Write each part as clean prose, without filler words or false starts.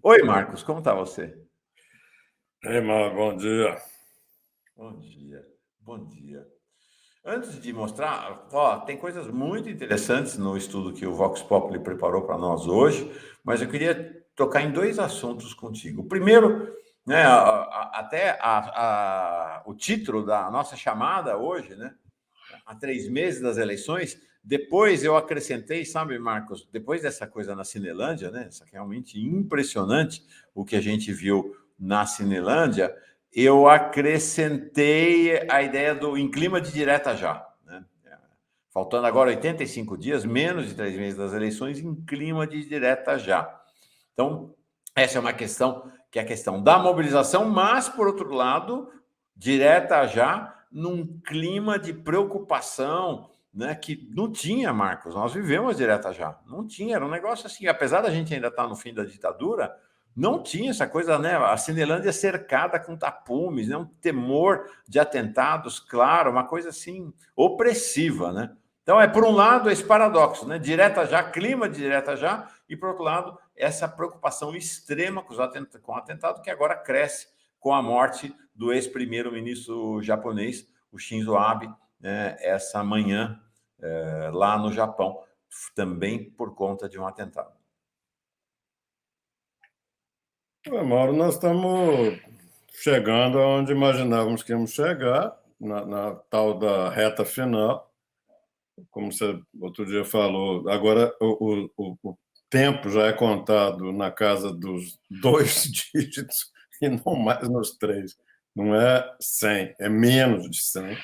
Oi, Marcos, como está você? Ei, Mar, bom dia. Bom dia, bom dia. Antes de mostrar, ó, tem coisas muito interessantes no estudo que o Vox Populi preparou para nós hoje, mas eu queria tocar em dois assuntos contigo. O primeiro, né, o título da nossa chamada hoje, né, há 3 meses das eleições. Depois eu acrescentei, sabe, Marcos, depois dessa coisa na Cinelândia, né? Isso aqui é realmente impressionante o que a gente viu na Cinelândia. Eu acrescentei a ideia do em clima de direta já, né? Faltando agora 85 dias, menos de 3 meses das eleições, em clima de direta já. Então, essa é uma questão que é a questão da mobilização, mas, por outro lado, direta já, num clima de preocupação, né, que não tinha, Marcos. Nós vivemos direta já. Não tinha, era um negócio assim, apesar da gente ainda estar no fim da ditadura, não tinha essa coisa, né? A Cinelândia cercada com tapumes, né? Um temor de atentados, claro, uma coisa assim opressiva, né? Então, por um lado, esse paradoxo, né? Direta já, clima de direta já, e, por outro lado, essa preocupação extrema com o atentado, que agora cresce com a morte do ex-primeiro-ministro japonês, o Shinzo Abe, né, essa manhã, lá no Japão, também por conta de um atentado. Mauro, nós estamos chegando aonde imaginávamos que íamos chegar, na tal da reta final. Como você outro dia falou, agora o tempo já é contado na casa dos dois dígitos e não mais nos três. Não é 100, é menos de 100.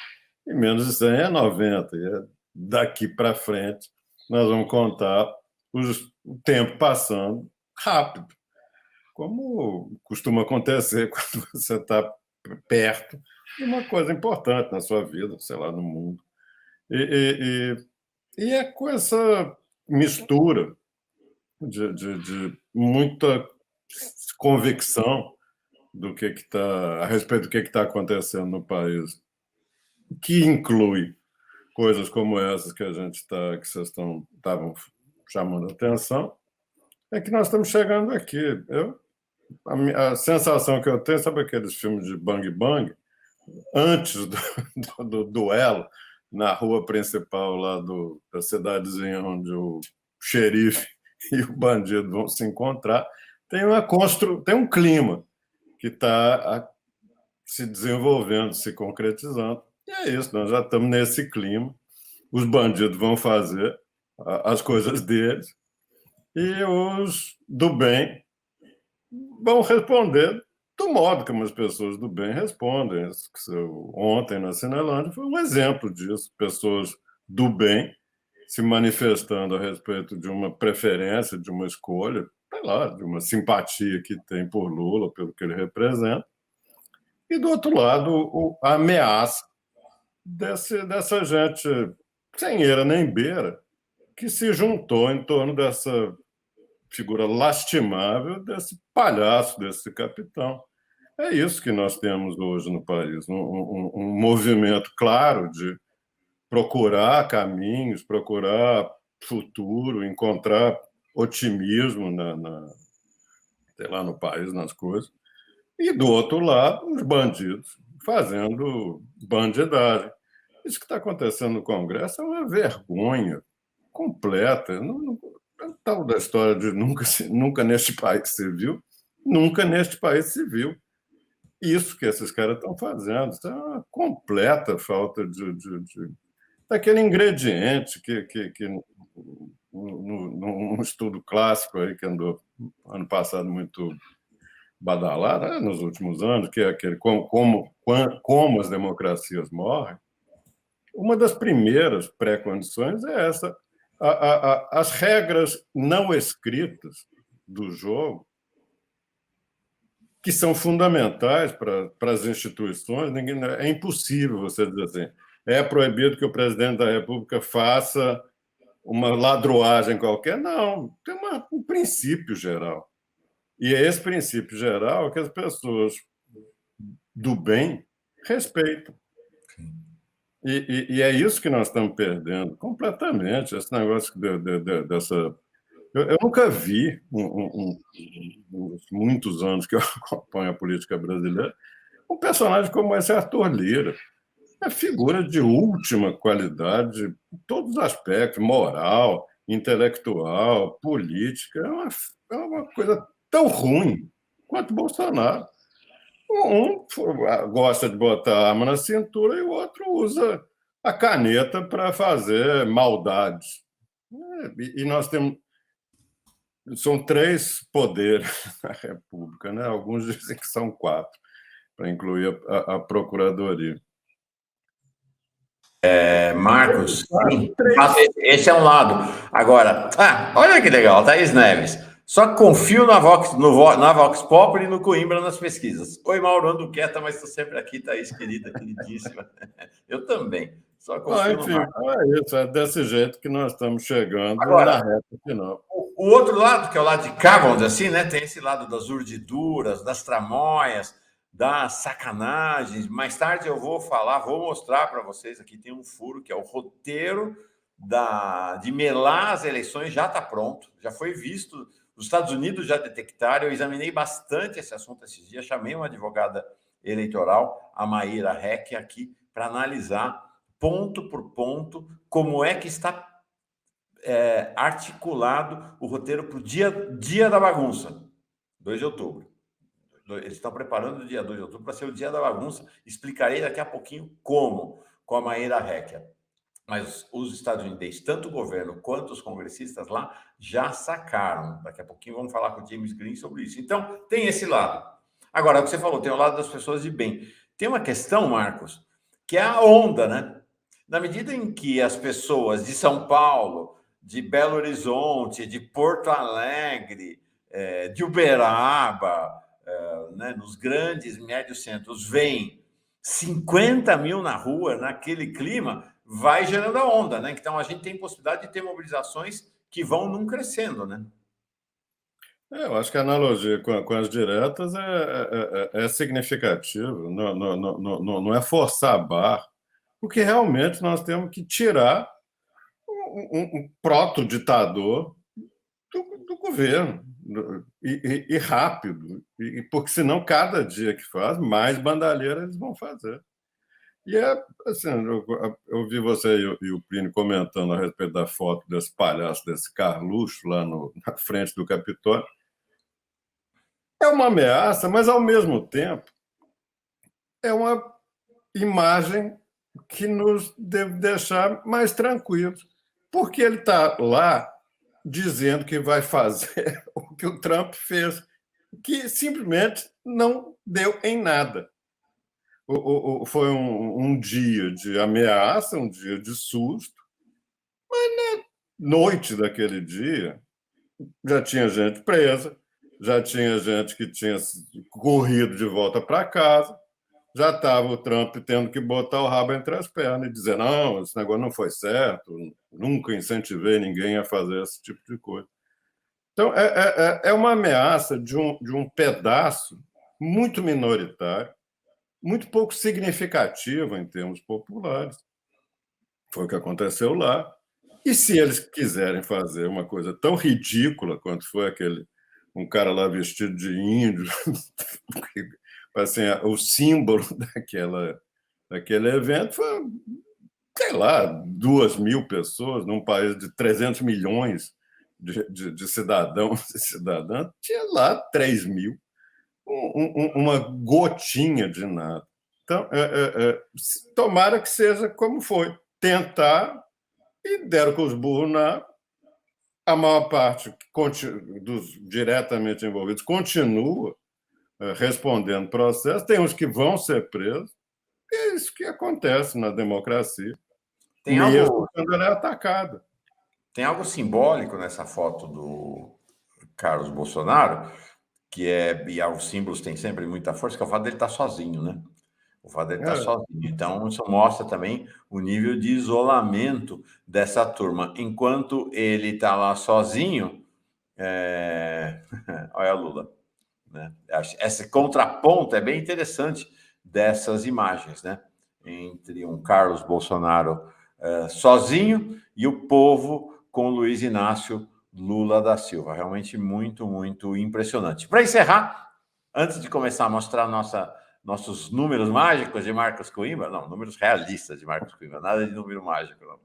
E menos de 100 é 90. E daqui para frente, nós vamos contar o tempo passando rápido, como costuma acontecer quando você está perto de uma coisa importante na sua vida, sei lá, no mundo. E é com essa mistura de muita convicção do que está a respeito do que está acontecendo no país, que inclui coisas como essas que a gente está, que vocês estavam chamando a atenção, é que nós estamos chegando aqui. A sensação que eu tenho, sabe aqueles filmes de Bang Bang? Antes do duelo, na rua principal lá da cidadezinha onde o xerife e o bandido vão se encontrar, tem um clima que está se desenvolvendo, se concretizando. E é isso, nós já estamos nesse clima. Os bandidos vão fazer as coisas deles e os do bem vão responder do modo como as pessoas do bem respondem. Ontem, na Cinelândia, foi um exemplo disso. Pessoas do bem se manifestando a respeito de uma preferência, de uma escolha, sei lá, de uma simpatia que tem por Lula, pelo que ele representa. E, do outro lado, a ameaça dessa gente sem eira nem beira, que se juntou em torno dessa figura lastimável, desse palhaço, desse capitão. É isso que nós temos hoje no país, um movimento claro de procurar caminhos, procurar futuro, encontrar otimismo sei lá, no país, nas coisas. E, do outro lado, os bandidos fazendo bandidagem. Isso que está acontecendo no Congresso é uma vergonha completa. É tal da história de nunca neste país se viu, nunca neste país se viu. Isso que esses caras estão fazendo, isso é uma completa falta daquele ingrediente que num estudo clássico aí que andou ano passado muito badalado, né, nos últimos anos, que é aquele como as democracias morrem. Uma das primeiras pré-condições é essa: as regras não escritas do jogo, que são fundamentais para as instituições. É impossível você dizer assim: é proibido que o presidente da República faça uma ladroagem qualquer. Não, tem um princípio geral. E é esse princípio geral que as pessoas do bem respeitam. E é isso que nós estamos perdendo completamente, esse negócio dessa... Eu nunca vi, muitos anos que eu acompanho a política brasileira, um personagem como esse Arthur Lira. É figura de última qualidade, em todos os aspectos, moral, intelectual, política. É uma coisa tão ruim quanto Bolsonaro. Um gosta de botar a arma na cintura e o outro usa a caneta para fazer maldades. E nós temos. São 3 poderes na República, né? Alguns dizem que são 4, para incluir a Procuradoria. Marcos, sim, esse é um lado. Agora, olha que legal, Thaís Neves. Só confio na Vox Populi e no Coimbra nas pesquisas. Oi, Mauro, ando quieta, mas estou sempre aqui, Thaís, querida, queridíssima. Eu também. Só confio no Enfim, Marcos. é isso, é desse jeito que nós estamos chegando na Agora, reta final. o outro lado, que é o lado de cá, vamos dizer assim, né? Tem esse lado das urdiduras, das tramóias, das sacanagens. Mais tarde eu vou mostrar para vocês aqui, tem um furo, que é o roteiro de melar as eleições, já está pronto, já foi visto. Os Estados Unidos já detectaram, eu examinei bastante esse assunto esses dias, chamei uma advogada eleitoral, a Maíra Heck, aqui, para analisar ponto por ponto como é que está articulado o roteiro para o dia da bagunça, 2 de outubro. Eles estão preparando o dia 2 de outubro para ser o dia da bagunça. Explicarei daqui a pouquinho como, com a Maíra Hecker. Mas os estadunidenses, tanto o governo quanto os congressistas lá, já sacaram. Daqui a pouquinho vamos falar com o James Green sobre isso. Então, tem esse lado. Agora, o que você falou, tem o lado das pessoas de bem. Tem uma questão, Marcos, que é a onda, né? Na medida em que as pessoas de São Paulo, de Belo Horizonte, de Porto Alegre, de Uberaba, né, nos grandes médios centros, vem 50 mil na rua, naquele clima, vai gerando a onda, né? Então, a gente tem possibilidade de ter mobilizações que vão num crescendo, né? Eu acho que a analogia com as diretas é significativa, não é forçar a barra, porque realmente nós temos que tirar um proto-ditador do governo, e rápido, porque senão cada dia que faz, mais bandalheira eles vão fazer. E assim, eu vi você e o Plínio comentando a respeito da foto desse palhaço, desse Carluxo lá na frente do Capitólio. É uma ameaça, mas ao mesmo tempo é uma imagem que nos deve deixar mais tranquilos, porque ele está lá dizendo que vai fazer o que o Trump fez, que simplesmente não deu em nada. Foi um dia de ameaça, um dia de susto, mas na noite daquele dia já tinha gente presa, já tinha gente que tinha corrido de volta para casa, já estava o Trump tendo que botar o rabo entre as pernas e dizer: não, esse negócio não foi certo, nunca incentivei ninguém a fazer esse tipo de coisa. Então, é uma ameaça de um pedaço muito minoritário, muito pouco significativo em termos populares. Foi o que aconteceu lá. E se eles quiserem fazer uma coisa tão ridícula quanto foi um cara lá vestido de índio, assim, o símbolo daquele evento foi, sei lá, 2.000 pessoas num país de 300 milhões de cidadãos e cidadãs, tinha lá 3.000, uma gotinha de nada. Então, tomara que seja como foi. Tentar, e deram com os burros a maior parte dos diretamente envolvidos continua respondendo processo, tem uns que vão ser presos, e é isso que acontece na democracia, mesmo quando ela é atacada. Tem algo simbólico nessa foto do Carlos Bolsonaro, e os símbolos têm sempre muita força, que é o fato dele estar sozinho, né? O fato dele estar sozinho. Então, isso mostra também o nível de isolamento dessa turma. Enquanto ele está lá sozinho, olha a Lula. Né? Esse contraponto é bem interessante dessas imagens, né? Entre um Carlos Bolsonaro sozinho e o povo com Luiz Inácio Lula da Silva. Realmente muito, muito impressionante. Para encerrar, antes de começar a mostrar nossos números mágicos de Marcos Coimbra, não, números realistas de Marcos Coimbra, nada de número mágico, não.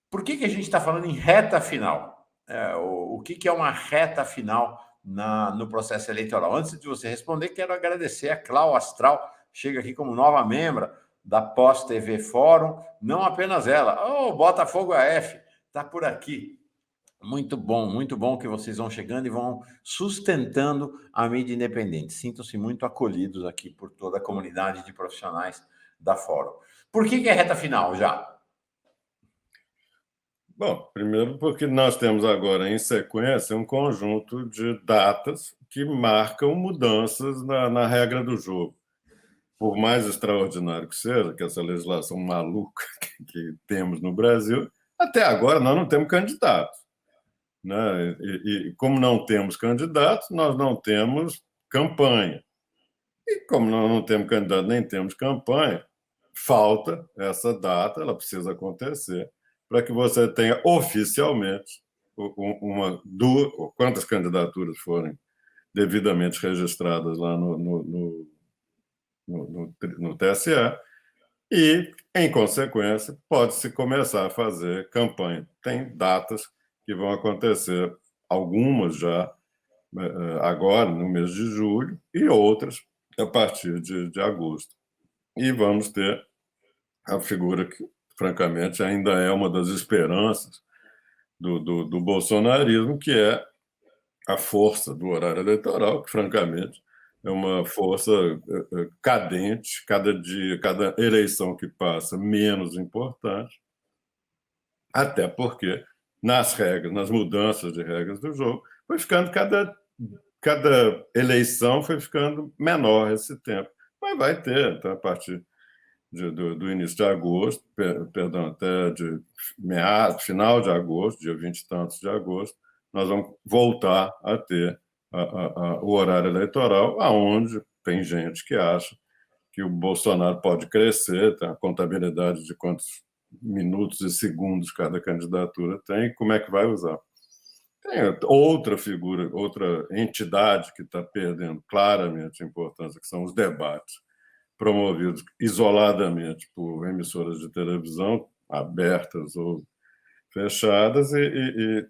Por que a gente está falando em reta final? O que é uma reta final no processo eleitoral? Antes de você responder, quero agradecer a Clau Astral, chega aqui como nova membra da Pós TV Fórum, não apenas ela, Botafogo AF, está por aqui. Muito bom que vocês vão chegando e vão sustentando a mídia independente. Sintam-se muito acolhidos aqui por toda a comunidade de profissionais da Fórum. Por que é reta final já? Bom, primeiro porque nós temos agora, em sequência, um conjunto de datas que marcam mudanças na regra do jogo. Por mais extraordinário que seja, que essa legislação maluca que temos no Brasil, até agora nós não temos candidatos, né? E como não temos candidatos, nós não temos campanha. E como nós não temos candidato nem temos campanha, falta essa data, ela precisa acontecer, para que você tenha oficialmente duas, quantas candidaturas forem devidamente registradas lá no TSE, e, em consequência, pode-se começar a fazer campanha. Tem datas que vão acontecer, algumas já agora, no mês de julho, e outras a partir de agosto. E vamos ter a figura que, francamente, ainda é uma das esperanças do bolsonarismo, que é a força do horário eleitoral, que, francamente, é uma força cadente, cada dia, cada eleição que passa, menos importante, até porque, nas regras, nas mudanças de regras do jogo, foi ficando cada eleição foi ficando menor esse tempo. Mas vai ter, então, a partir do início de agosto, perdão, até de final de agosto, dia 20 e tantos de agosto, nós vamos voltar a ter o horário eleitoral, aonde tem gente que acha que o Bolsonaro pode crescer, tem a contabilidade de quantos minutos e segundos cada candidatura tem, como é que vai usar. Tem outra figura, outra entidade que está perdendo claramente a importância, que são os debates promovidos isoladamente por emissoras de televisão, abertas ou fechadas, e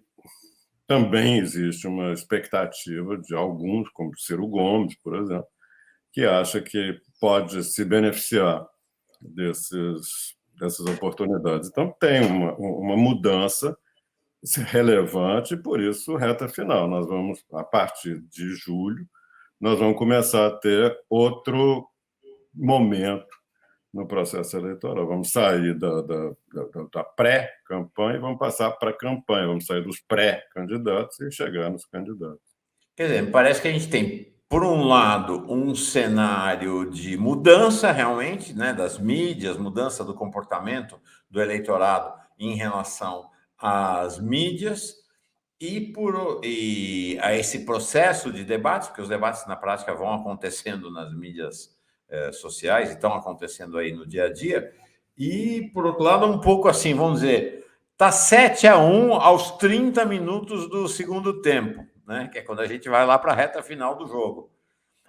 também existe uma expectativa de alguns, como Ciro Gomes, por exemplo, que acha que pode se beneficiar dessas oportunidades. Então, tem uma mudança relevante, e por isso, reta final. Nós vamos, a partir de julho, nós vamos começar a ter outro momento no processo eleitoral. Vamos sair da pré-campanha e vamos passar para a campanha. Vamos sair dos pré-candidatos e chegar nos candidatos. Quer dizer, parece que a gente tem, por um lado, um cenário de mudança realmente, né, das mídias, mudança do comportamento do eleitorado em relação às mídias e a esse processo de debates, porque os debates na prática vão acontecendo nas mídias sociais, estão acontecendo aí no dia a dia, e, por outro lado, um pouco assim, vamos dizer, está 7-1 aos 30 minutos do segundo tempo, né? Que é quando a gente vai lá para a reta final do jogo.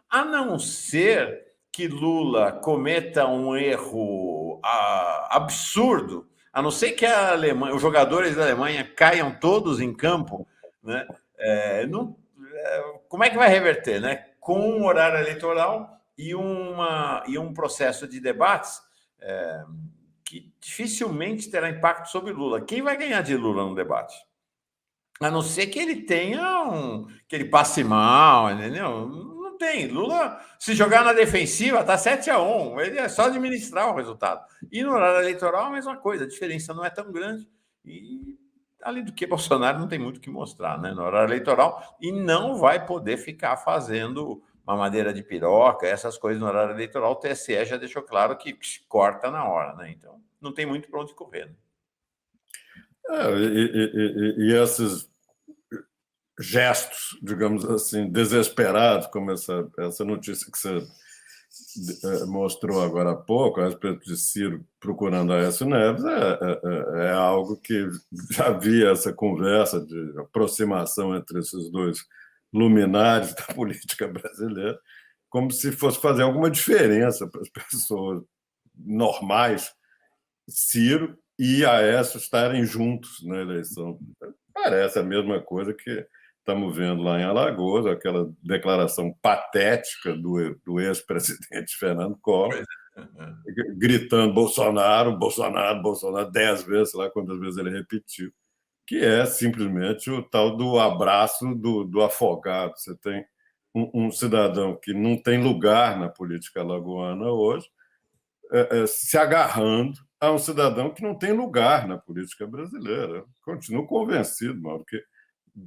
A não ser que Lula cometa um erro absurdo, a não ser que a Alemanha, os jogadores da Alemanha caiam todos em campo, né? Como é que vai reverter, né? Com um horário eleitoral e um processo de debates que dificilmente terá impacto sobre Lula. Quem vai ganhar de Lula no debate? A não ser que ele tenha que ele passe mal, entendeu? Não tem. Lula, se jogar na defensiva, tá 7-1. Ele é só administrar o resultado. E no horário eleitoral, a mesma coisa. A diferença não é tão grande. E, além do que, Bolsonaro não tem muito o que mostrar, né? No horário eleitoral. E não vai poder ficar fazendo mamadeira de piroca, essas coisas no horário eleitoral. O TSE já deixou claro que corta na hora, né? Então, não tem muito para onde correr, né? E esses gestos, digamos assim, desesperados, como essa notícia que você mostrou agora há pouco, a respeito de Ciro procurando Aécio Neves, é algo que já havia essa conversa de aproximação entre esses dois luminares da política brasileira, como se fosse fazer alguma diferença para as pessoas normais, Ciro e Aécio estarem juntos na eleição. Parece a mesma coisa que estamos vendo lá em Alagoas, aquela declaração patética do ex-presidente Fernando Collor, gritando Bolsonaro, Bolsonaro, Bolsonaro, 10 vezes, sei lá quantas vezes ele repetiu, que é simplesmente o tal do abraço do afogado. Você tem um cidadão que não tem lugar na política alagoana hoje, se agarrando a um cidadão que não tem lugar na política brasileira. Continuo convencido, Mauro, que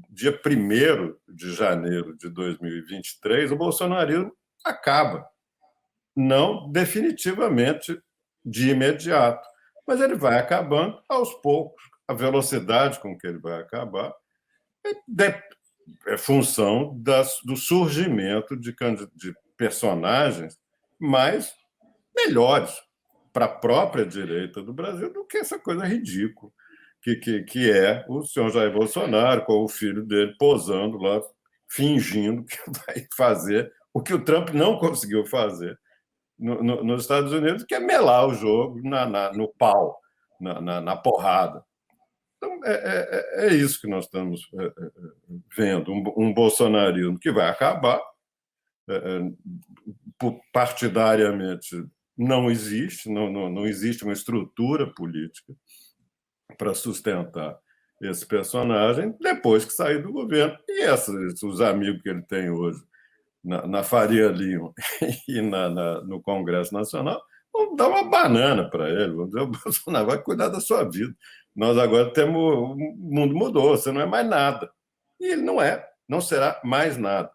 dia 1º de janeiro de 2023, o bolsonarismo acaba. Não definitivamente de imediato, mas ele vai acabando aos poucos. A velocidade com que ele vai acabar é função do surgimento de personagens mais melhores para a própria direita do Brasil do que essa coisa ridícula que é o senhor Jair Bolsonaro com o filho dele posando lá, fingindo que vai fazer o que o Trump não conseguiu fazer nos Estados Unidos, que é melar o jogo no pau, na porrada. Então, é isso que nós estamos vendo, um bolsonarismo que vai acabar, partidariamente não existe, não existe uma estrutura política para sustentar esse personagem depois que sair do governo. E os amigos que ele tem hoje na Faria Lima e no Congresso Nacional vão dar uma banana para ele, vão dizer: o Bolsonaro vai cuidar da sua vida. Nós agora temos... O mundo mudou, você não é mais nada. E ele não será mais nada.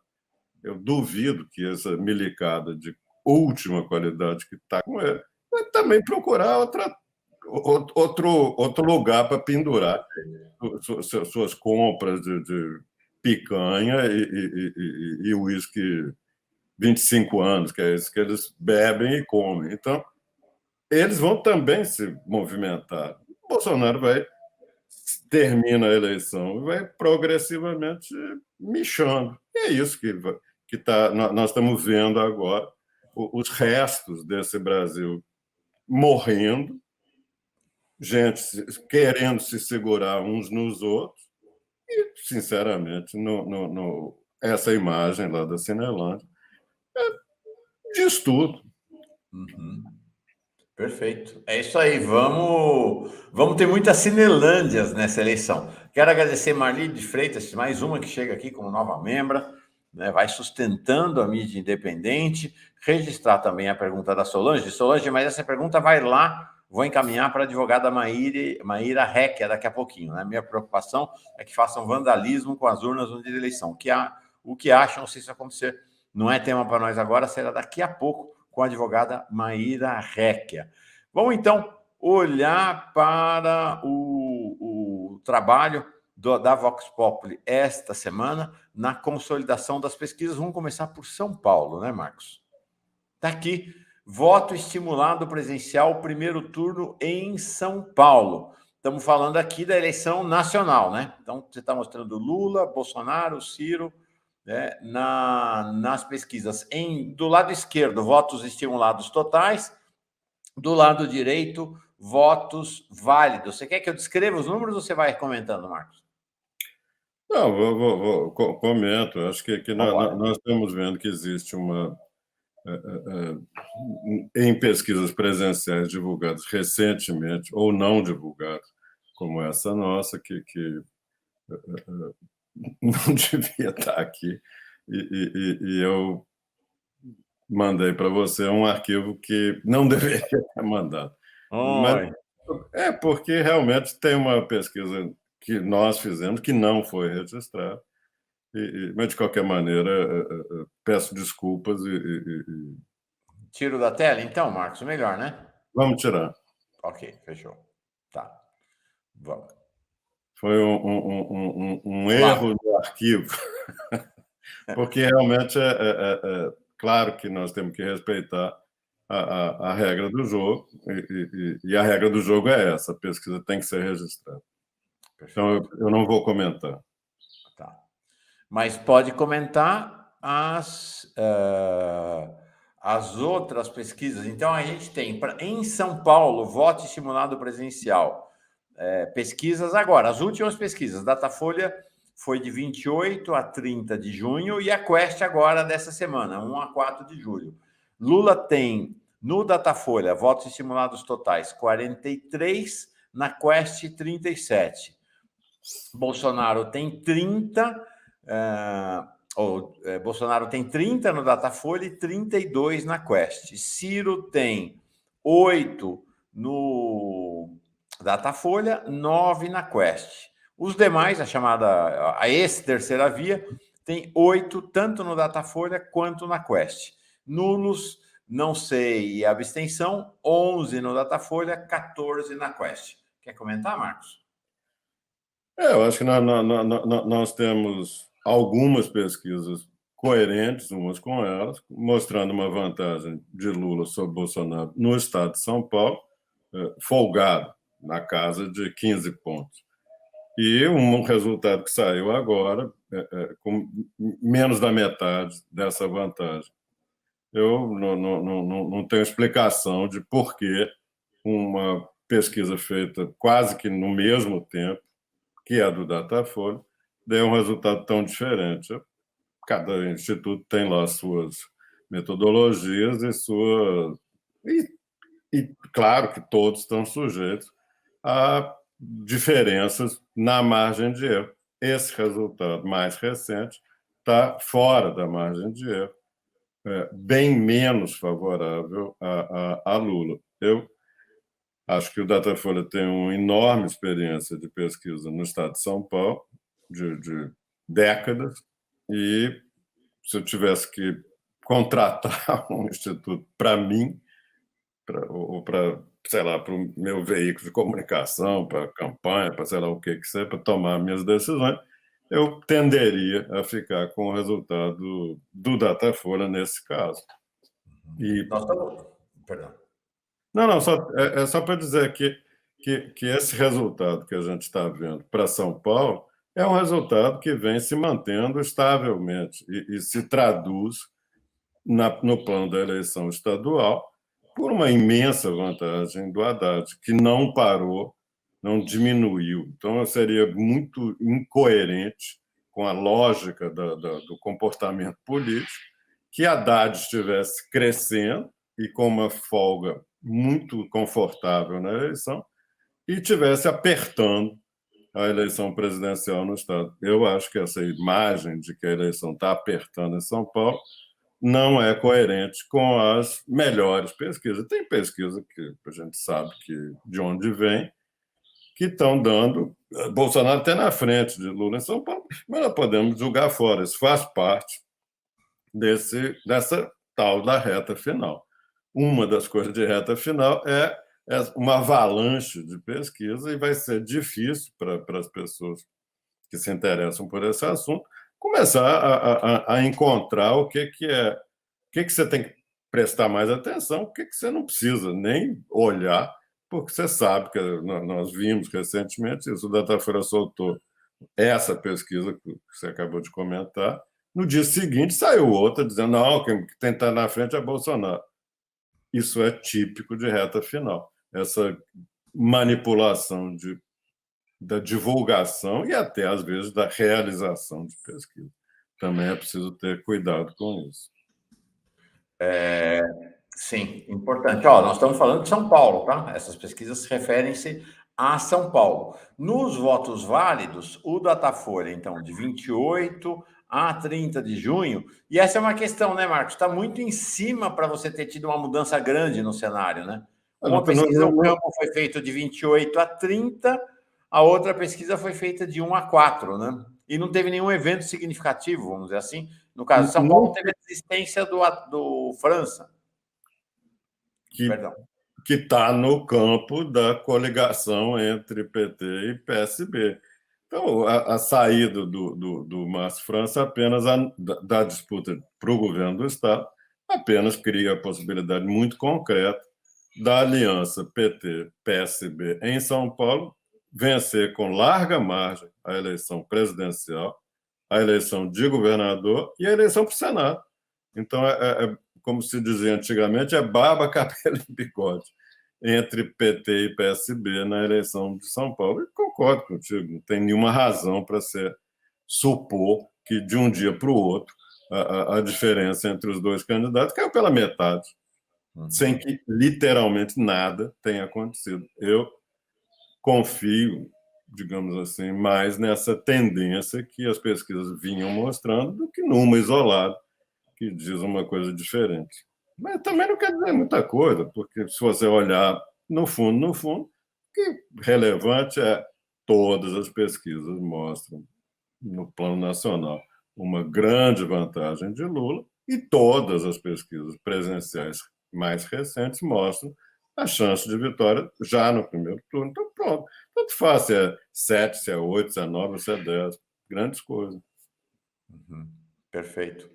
Eu duvido que essa milicada de última qualidade que está com ele vai também procurar outro lugar para pendurar suas compras de picanha e uísque 25 anos, que é isso que eles bebem e comem. Então, eles vão também se movimentar. O Bolsonaro termina a eleição e vai progressivamente mixando. E é isso que nós estamos vendo agora, os restos desse Brasil morrendo, gente querendo se segurar uns nos outros, e, sinceramente, essa imagem lá da Cinelândia diz tudo. Uhum. Perfeito. É isso aí. Vamos ter muitas Cinelândias nessa eleição. Quero agradecer Marli de Freitas, mais uma que chega aqui como nova membra, né, vai sustentando a mídia independente. Registrar também a pergunta da Solange. Solange, mas essa pergunta vai lá, vou encaminhar para a advogada Maíra Réquia daqui a pouquinho. Né? Minha preocupação é que façam vandalismo com as urnas no dia de eleição. O que acham se isso acontecer? Não é tema para nós agora, será daqui a pouco com a advogada Maíra Réquia. Vamos, então, olhar para o trabalho da Vox Populi esta semana na consolidação das pesquisas. Vamos começar por São Paulo, né, Marcos? Está aqui, voto estimulado presencial, primeiro turno em São Paulo. Estamos falando aqui da eleição nacional, né? Então, você está mostrando Lula, Bolsonaro, Ciro, né, nas pesquisas. Do lado esquerdo, votos estimulados totais. Do lado direito, votos válidos. Você quer que eu descreva os números ou você vai comentando, Marcos? Não, comento. Acho que nós estamos vendo que existe em pesquisas presenciais divulgadas recentemente, ou não divulgadas, como essa nossa, que não devia estar aqui, e eu mandei para você um arquivo que não deveria ter mandado. Mas é porque realmente tem uma pesquisa que nós fizemos que não foi registrada, mas, de qualquer maneira, peço desculpas Tiro da tela, então, Marcos? Melhor, né? Vamos tirar. Ok, fechou. Tá. Vamos. Foi um erro do arquivo, porque realmente claro que nós temos que respeitar a regra do jogo, e a regra do jogo é essa: a pesquisa tem que ser registrada. Então, eu não vou comentar. Tá. Mas pode comentar as outras pesquisas. Então, a gente tem, em São Paulo, voto estimulado presencial. Pesquisas agora, as últimas pesquisas. Datafolha foi de 28 a 30 de junho e a Quest agora dessa semana, 1 a 4 de julho. Lula tem, no Datafolha, votos estimulados totais 43, na Quest 37. Bolsonaro tem 30, Bolsonaro tem 30 no Datafolha e 32 na Quest. Ciro tem 8 no Datafolha, 9 na Quest. Os demais, a ex-terceira via, tem 8 tanto no Datafolha quanto na Quest. Nulos, não sei, e abstenção, 11 no Datafolha, 14 na Quest. Quer comentar, Marcos? Eu acho que nós temos algumas pesquisas coerentes umas com elas, mostrando uma vantagem de Lula sobre Bolsonaro no estado de São Paulo, folgado, na casa de 15 pontos. E um resultado que saiu agora, com menos da metade dessa vantagem. Eu não tenho explicação de por que uma pesquisa feita quase que no mesmo tempo, que é a do Datafolha, deu um resultado tão diferente. Cada instituto tem lá suas metodologias e suas. E claro que todos estão sujeitos a diferenças na margem de erro. Esse resultado mais recente está fora da margem de erro, bem menos favorável a Lula. Eu acho que o Datafolha tem uma enorme experiência de pesquisa no estado de São Paulo, de décadas, e se eu tivesse que contratar um instituto para mim, ou para, sei lá, para o meu veículo de comunicação, para campanha, para sei lá o que seja, para tomar minhas decisões, eu tenderia a ficar com o resultado do Datafolha nesse caso. E... Perdão. Não, é só para dizer que esse resultado que a gente está vendo para São Paulo é um resultado que vem se mantendo estavelmente e se traduz no plano da eleição estadual por uma imensa vantagem do Haddad, que não parou, não diminuiu. Então, seria muito incoerente com a lógica do comportamento político que Haddad estivesse crescendo e com uma folga muito confortável na eleição e estivesse apertando a eleição presidencial no Estado. Eu acho que essa imagem de que a eleição está apertando em São Paulo não é coerente com as melhores pesquisas. Tem pesquisa que a gente sabe de onde vem, que estão dando Bolsonaro até na frente de Lula em São Paulo, mas nós podemos julgar fora. Isso faz parte dessa tal da reta final. Uma das coisas de reta final é uma avalanche de pesquisa e vai ser difícil para as pessoas que se interessam por esse assunto começar a encontrar o que é, o que você tem que prestar mais atenção, o que você não precisa nem olhar, porque você sabe que nós vimos recentemente isso, o Datafolha soltou essa pesquisa que você acabou de comentar, no dia seguinte saiu outra dizendo não, quem tem que estar na frente é Bolsonaro. Isso é típico de reta final. Essa manipulação da divulgação e até, às vezes, da realização de pesquisa. Também é preciso ter cuidado com isso. Sim, importante. Ó, nós estamos falando de São Paulo, tá? Essas pesquisas referem-se a São Paulo. Nos votos válidos, o Datafolha, então, de 28 a 30 de junho, e essa é uma questão, né, Marcos? Está muito em cima para você ter tido uma mudança grande no cenário, né? Uma pesquisa, o campo foi feito de 28 a 30, a outra pesquisa foi feita de 1 a 4, né? E não teve nenhum evento significativo, vamos dizer assim. No caso de São Paulo, teve a desistência do França. Que está no campo da coligação entre PT e PSB. Então, a saída do Márcio França apenas da disputa para o governo do Estado apenas cria a possibilidade muito concreta da aliança PT-PSB em São Paulo vencer com larga margem a eleição presidencial, a eleição de governador e a eleição para o Senado. Então, como se dizia antigamente, é barba, cabelo e bigode entre PT e PSB na eleição de São Paulo. E concordo contigo, não tem nenhuma razão para se supor que de um dia para o outro a diferença entre os dois candidatos caiu pela metade, sem que literalmente nada tenha acontecido. Eu confio, digamos assim, mais nessa tendência que as pesquisas vinham mostrando do que numa isolada que diz uma coisa diferente. Mas também não quer dizer muita coisa, porque se você olhar no fundo, o que relevante é todas as pesquisas mostram, no plano nacional, uma grande vantagem de Lula e todas as pesquisas presenciais mais recentes mostram a chance de vitória já no primeiro turno. Então, pronto. Tanto faz se é 7, se é 8, se é 9, se é 10. Grandes coisas. Perfeito.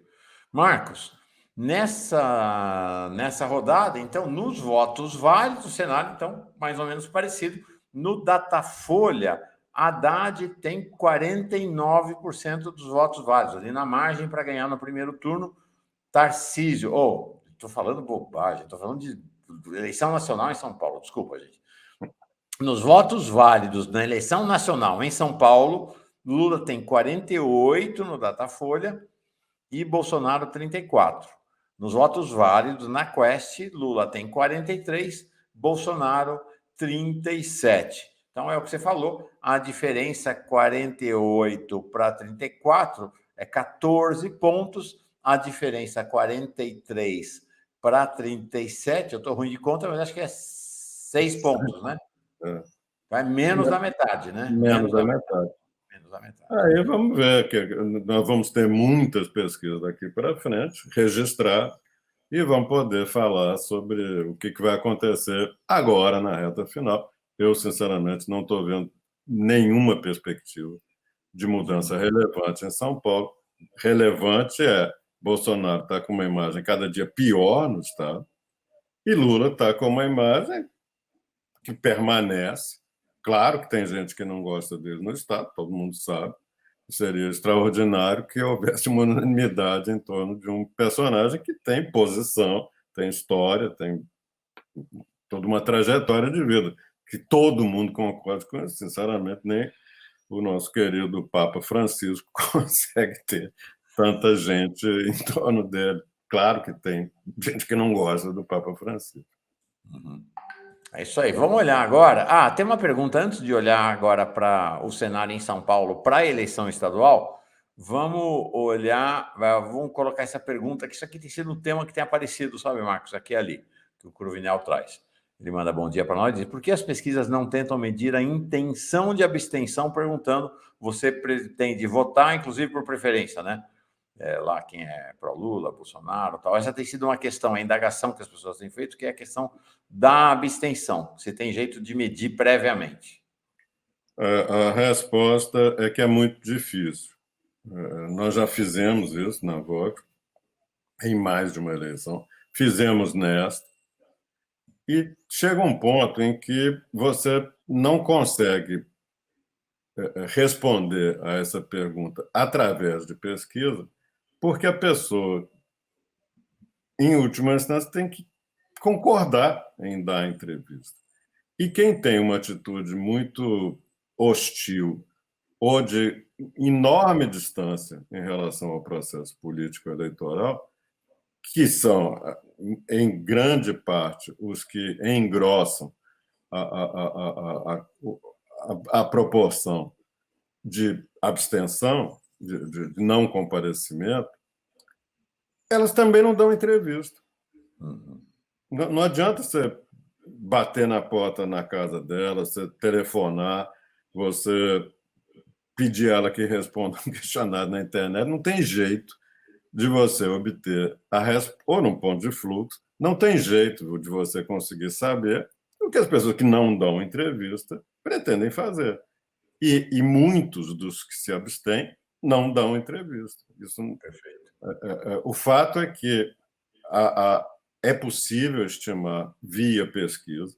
Marcos, nessa rodada, então, nos votos válidos, o cenário, então, mais ou menos parecido. No Datafolha, Haddad tem 49% dos votos válidos, ali na margem para ganhar no primeiro turno. Tarcísio, estou falando bobagem, estou falando de eleição nacional em São Paulo, desculpa, gente. Nos votos válidos na eleição nacional em São Paulo, Lula tem 48 no Datafolha e Bolsonaro 34. Nos votos válidos na Quest, Lula tem 43, Bolsonaro 37. Então é o que você falou, a diferença 48 para 34 é 14 pontos, a diferença 43 para 37, eu estou ruim de conta, mas acho que é 6 pontos, né? Vai menos da metade, né? Menos da metade. Menos da metade. Aí vamos ver, que nós vamos ter muitas pesquisas daqui para frente, registrar, e vamos poder falar sobre o que vai acontecer agora na reta final. Eu, sinceramente, não estou vendo nenhuma perspectiva de mudança relevante em São Paulo. Relevante é Bolsonaro está com uma imagem cada dia pior no Estado e Lula está com uma imagem que permanece. Claro que tem gente que não gosta dele no Estado, todo mundo sabe. Seria extraordinário que houvesse uma unanimidade em torno de um personagem que tem posição, tem história, tem toda uma trajetória de vida, que todo mundo concorde com isso. Sinceramente, nem o nosso querido Papa Francisco consegue ter tanta gente em torno dele. Claro que tem gente que não gosta do Papa Francisco. É isso aí. Vamos olhar agora. Tem uma pergunta antes de olhar agora para o cenário em São Paulo para a eleição estadual. Vamos olhar, vamos colocar essa pergunta, que isso aqui tem sido um tema que tem aparecido, sabe, Marcos, aqui e ali, que o Cruvinel traz. Ele manda bom dia para nós e diz: por que as pesquisas não tentam medir a intenção de abstenção, perguntando, você pretende votar, inclusive por preferência, né? Lá quem é pró-Lula, Bolsonaro, tal. Essa tem sido uma questão, a indagação que as pessoas têm feito, que é a questão da abstenção. Você tem jeito de medir previamente? A resposta é que é muito difícil. Nós já fizemos isso na Vox, em mais de uma eleição, fizemos nesta, e chega um ponto em que você não consegue responder a essa pergunta através de pesquisa, porque a pessoa, em última instância, tem que concordar em dar a entrevista. E quem tem uma atitude muito hostil ou de enorme distância em relação ao processo político eleitoral, que são, em grande parte, os que engrossam a proporção de abstenção, de não comparecimento, elas também não dão entrevista. Não adianta você bater na porta na casa dela, você telefonar, você pedir ela que responda um questionário na internet, não tem jeito de você obter a resposta, ou num ponto de fluxo, não tem jeito de você conseguir saber o que as pessoas que não dão entrevista pretendem fazer. E muitos dos que se abstêm não dão entrevista. Isso, Perfeito. o fato é que é possível estimar via pesquisa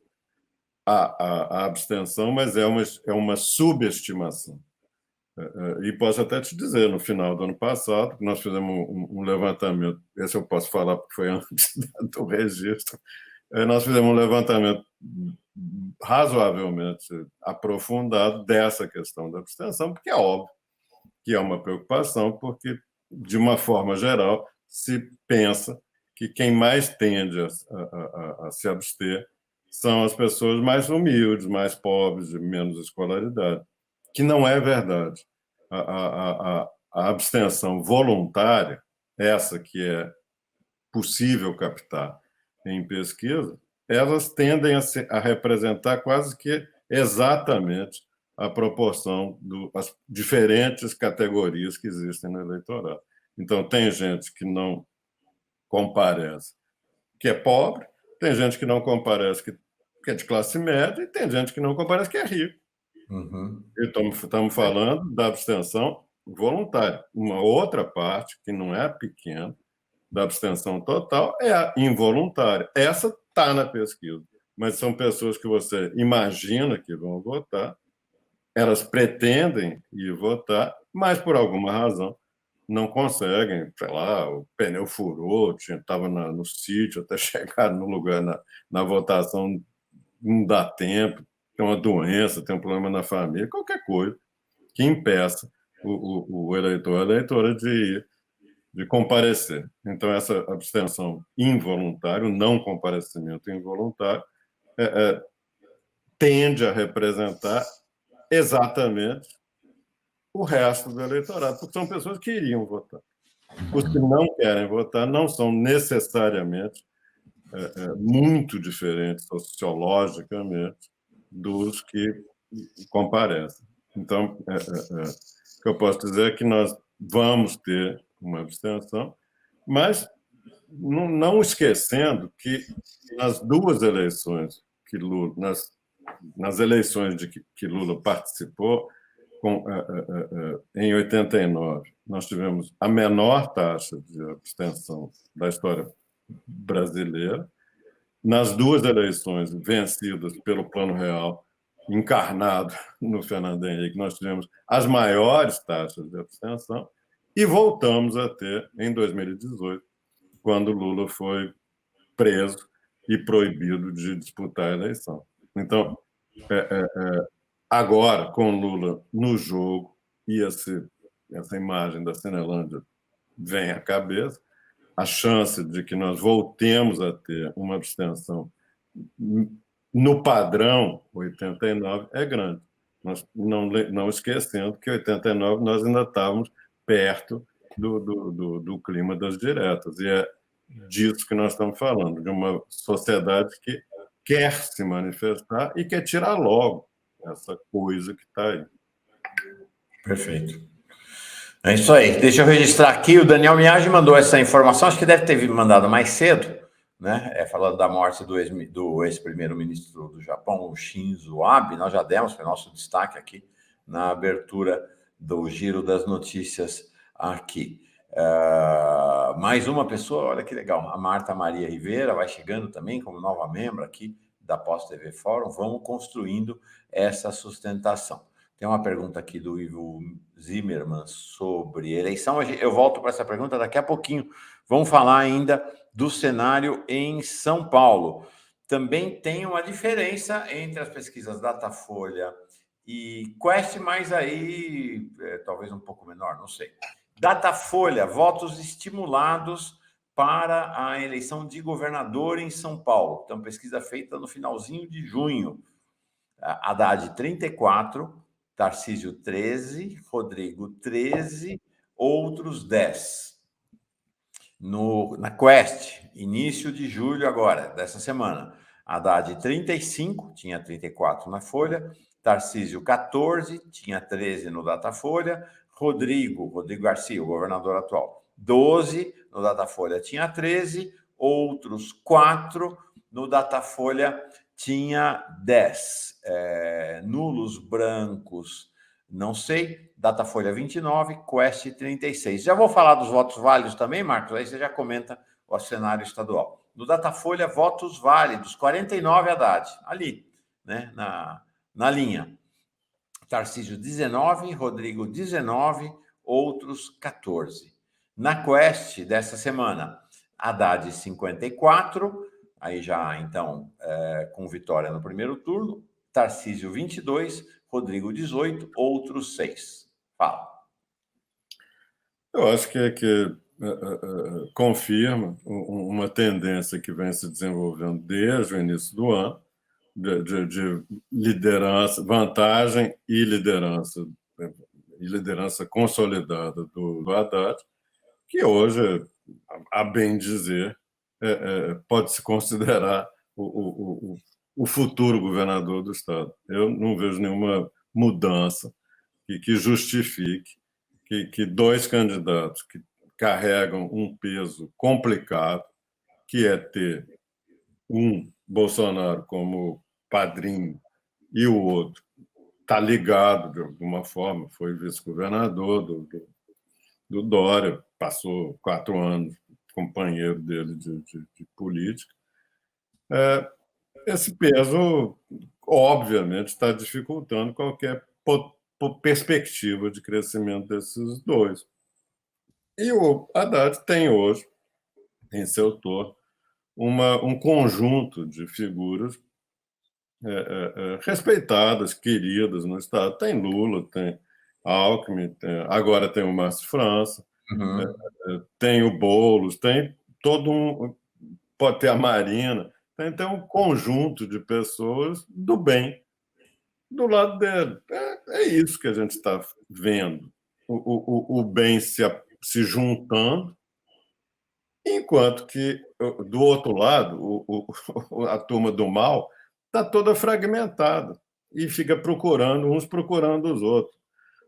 a abstenção, mas é uma subestimação. E posso até te dizer, no final do ano passado, nós fizemos um levantamento, esse eu posso falar porque foi antes do registro, nós fizemos um levantamento razoavelmente aprofundado dessa questão da abstenção, porque é óbvio que é uma preocupação, porque, de uma forma geral, se pensa que quem mais tende a se abster são as pessoas mais humildes, mais pobres, de menos escolaridade, que não é verdade. A abstenção voluntária, essa que é possível captar em pesquisa, elas tendem a representar quase que exatamente a proporção das diferentes categorias que existem no eleitorado. Então, tem gente que não comparece, que é pobre, tem gente que não comparece, que é de classe média, e tem gente que não comparece, que é rico. Uhum. Estamos falando da abstenção voluntária. Uma outra parte, que não é pequena, da abstenção total é a involuntária. Essa está na pesquisa, mas são pessoas que você imagina que vão votar, elas pretendem ir votar, mas por alguma razão não conseguem, sei lá, o pneu furou, estava no sítio até chegar no lugar na votação, não dá tempo, tem uma doença, tem um problema na família, qualquer coisa que impeça o eleitor, a eleitora de comparecer. Então, essa abstenção involuntária, o não comparecimento involuntário, tende a representar exatamente o resto do eleitorado, porque são pessoas que iriam votar. Os que não querem votar não são necessariamente muito diferentes sociologicamente dos que comparecem. Então, o que eu posso dizer é que nós vamos ter uma abstenção, mas não esquecendo que nas duas eleições que Lula, nas eleições de que Lula participou, em 89, nós tivemos a menor taxa de abstenção da história brasileira. Nas duas eleições vencidas pelo Plano Real, encarnado no Fernando Henrique, nós tivemos as maiores taxas de abstenção e voltamos a ter em 2018, quando Lula foi preso e proibido de disputar a eleição. Então, agora, com Lula no jogo, e essa imagem da Cinelândia vem à cabeça, a chance de que nós voltemos a ter uma abstenção no padrão 89 é grande. Nós não esquecendo que em 89 nós ainda estávamos perto do clima das diretas. E é disso que nós estamos falando, de uma sociedade que quer se manifestar e quer tirar logo essa coisa que está aí. Perfeito. É isso aí. Deixa eu registrar aqui. O Daniel Miage mandou essa informação, acho que deve ter mandado mais cedo, né? Falando da morte do ex-primeiro-ministro do Japão, o Shinzo Abe. Nós já demos, foi nosso destaque aqui na abertura do Giro das Notícias aqui. Mais uma pessoa, olha que legal, a Marta Maria Rivera vai chegando também como nova membro aqui da Pós TV Fórum. Vamos construindo essa sustentação. Tem uma pergunta aqui do Ivo Zimmermann sobre eleição. Eu volto para essa pergunta daqui a pouquinho. Vamos falar ainda do cenário em São Paulo. Também tem uma diferença entre as pesquisas Datafolha e Quest, mas aí talvez um pouco menor, não sei. Datafolha, votos estimulados para a eleição de governador em São Paulo. Então, pesquisa feita no finalzinho de junho. Haddad 34, Tarcísio 13, Rodrigo 13, outros 10. Na Quest, início de julho agora, dessa semana, Haddad 35, tinha 34 na Folha, Tarcísio 14, tinha 13 no Datafolha, Rodrigo Garcia, o governador atual, 12 no Datafolha, tinha 13, outros 4 no Datafolha, tinha 10. Nulos brancos Não sei. Datafolha 29, Quest 36. Já vou falar dos votos válidos também, Marcos, aí você já comenta o cenário estadual. No Datafolha, votos válidos, 49 Haddad, ali, né, na linha. Tarcísio, 19, Rodrigo, 19, outros 14. Na Quest dessa semana, Haddad, 54, aí já, então, com vitória no primeiro turno, Tarcísio, 22, Rodrigo, 18, outros 6. Fala. Eu acho que confirma uma tendência que vem se desenvolvendo desde o início do ano, de liderança, vantagem e liderança consolidada do Haddad, que hoje, a bem dizer, pode-se considerar o futuro governador do Estado. Eu não vejo nenhuma mudança que justifique que dois candidatos que carregam um peso complicado, que é ter um Bolsonaro como padrinho e o outro está ligado de alguma forma, foi vice-governador do Dória, passou 4 anos companheiro dele de política. Esse peso, obviamente, está dificultando qualquer perspectiva de crescimento desses dois. E o Haddad tem hoje, em seu torno, um conjunto de figuras respeitadas, queridas no Estado. Tem Lula, tem Alckmin, agora tem o Márcio França, tem o Boulos, tem todo um... Pode ter a Marina, tem um conjunto de pessoas do bem do lado dele. É isso que a gente está vendo. O bem se juntando, enquanto que, do outro lado, a turma do mal está toda fragmentada e fica uns procurando os outros.